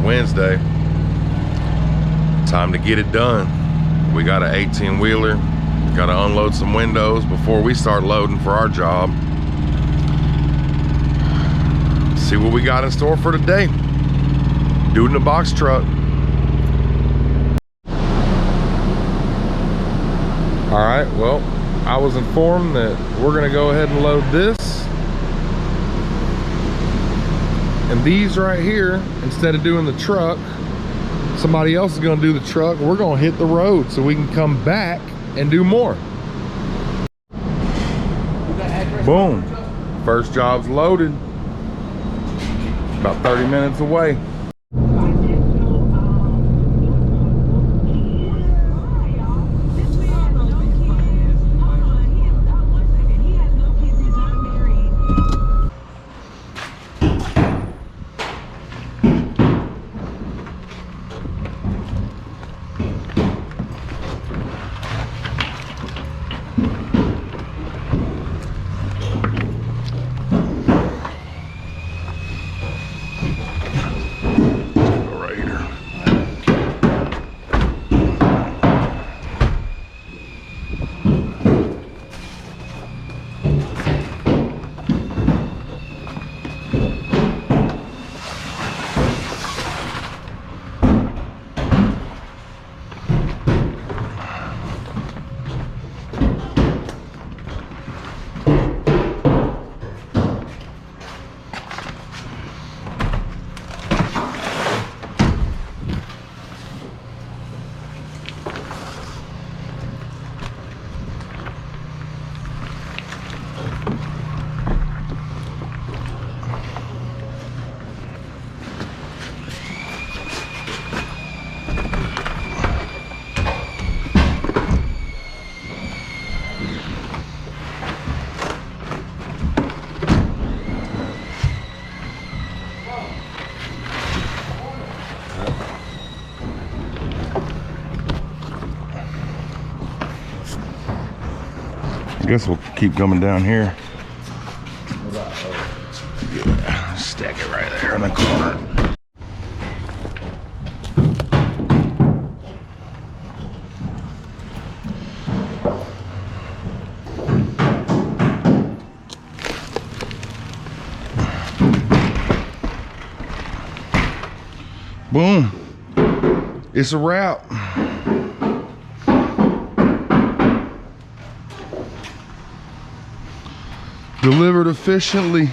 Wednesday. Time to get it done. We got an 18-wheeler. Got to unload some windows before we start loading for our job. See what we got in store for today. Do it in a box truck. All right, well, I was informed that we're gonna go ahead and load this. And these right here, instead of doing the truck, somebody else is gonna do the truck. We're gonna hit the road so we can come back and do more. Boom. First job's loaded. About 30 minutes away. I guess we'll keep coming down here. Yeah, stack it right there in the corner. Boom. It's a wrap. Delivered efficiently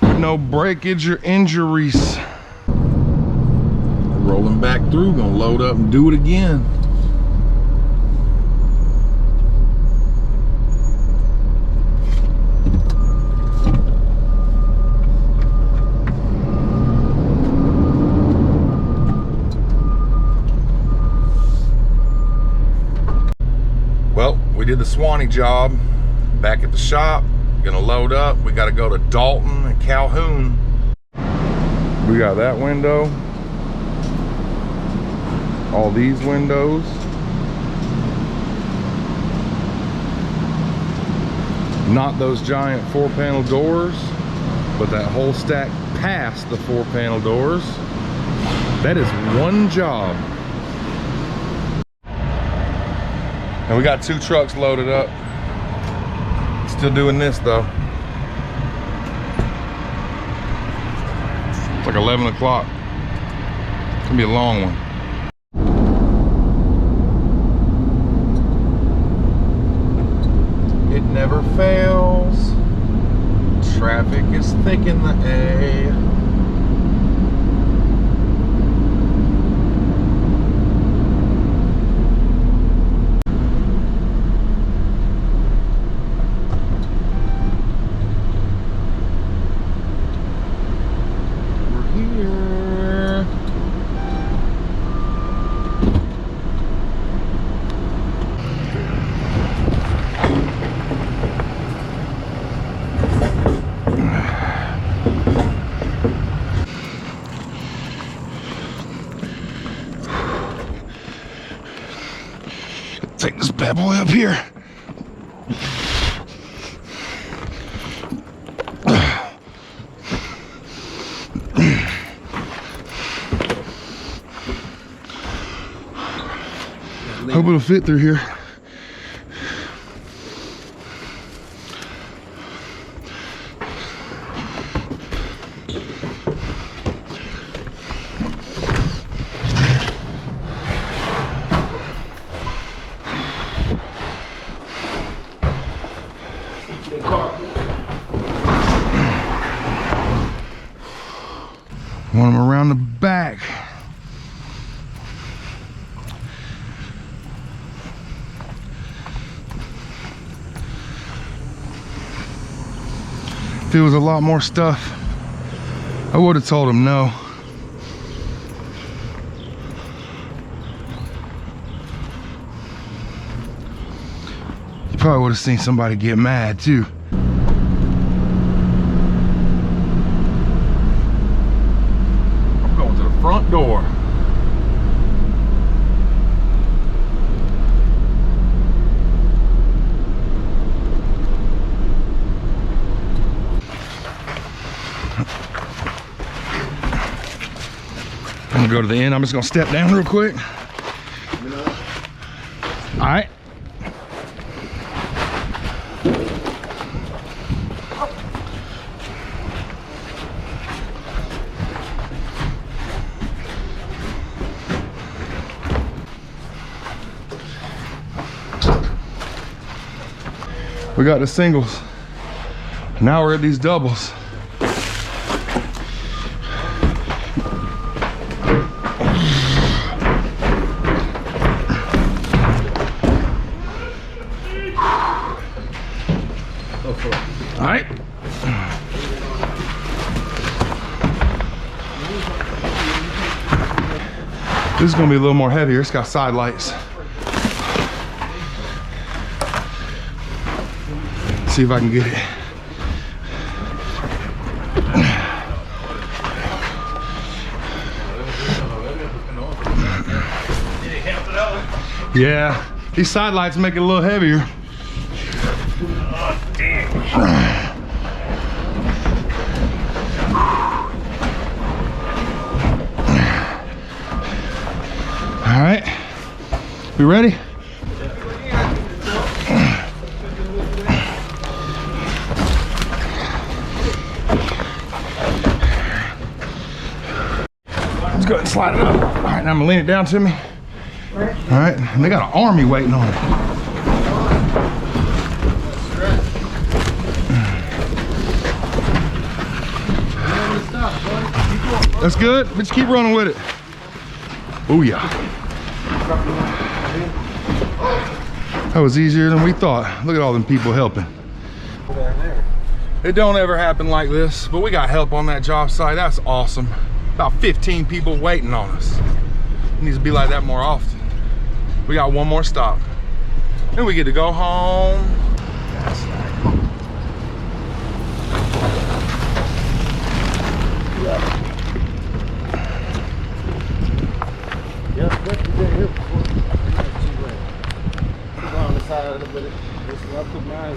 with no breakage or injuries. Rolling back through, gonna load up and do it again. Well, we did the Swanee job. Back at the shop, gonna load up. We gotta go to Dalton and Calhoun. We got that window, all these windows, not those giant 4-panel doors, but that whole stack past the 4-panel doors. That is one job. And we got 2 trucks loaded up. Still doing this though. It's like 11 o'clock. It's gonna be a long one. It never fails. Traffic is thick in the A. Take this bad boy up here. Hope it'll fit through here. Want them around the back. If it was a lot more stuff, I would have told him no. You probably would have seen somebody get mad too. Front door. I'm gonna go to the end. I'm just gonna step down real quick. All right. We got the singles. Now we're at these doubles. All right. This is gonna be a little more heavier. It's got side lights. See if I can get it. Yeah, these side lights make it a little heavier. Oh, dang. All right, we ready? Let's go ahead and slide it up. All right, now I'm gonna lean it down to me. All right, and they got an army waiting on it. That's good, but just keep running with it. Oh yeah. That was easier than we thought. Look at all them people helping. It don't ever happen like this, but we got help on that job site. That's awesome. About 15 people waiting on us. It needs to be like that more often. We got one more stop. Then we get to go home.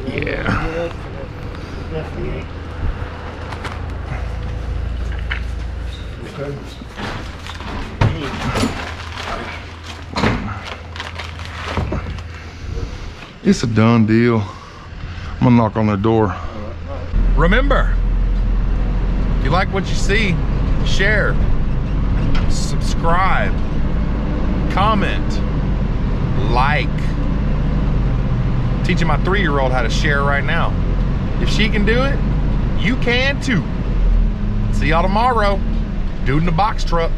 Yeah. It's a done deal. I'm gonna knock on their door. Remember, if you like what you see, share, subscribe, comment, like. Teaching my 3-year-old how to share right now. If she can do it, you can too. See y'all tomorrow. Dude in the box truck.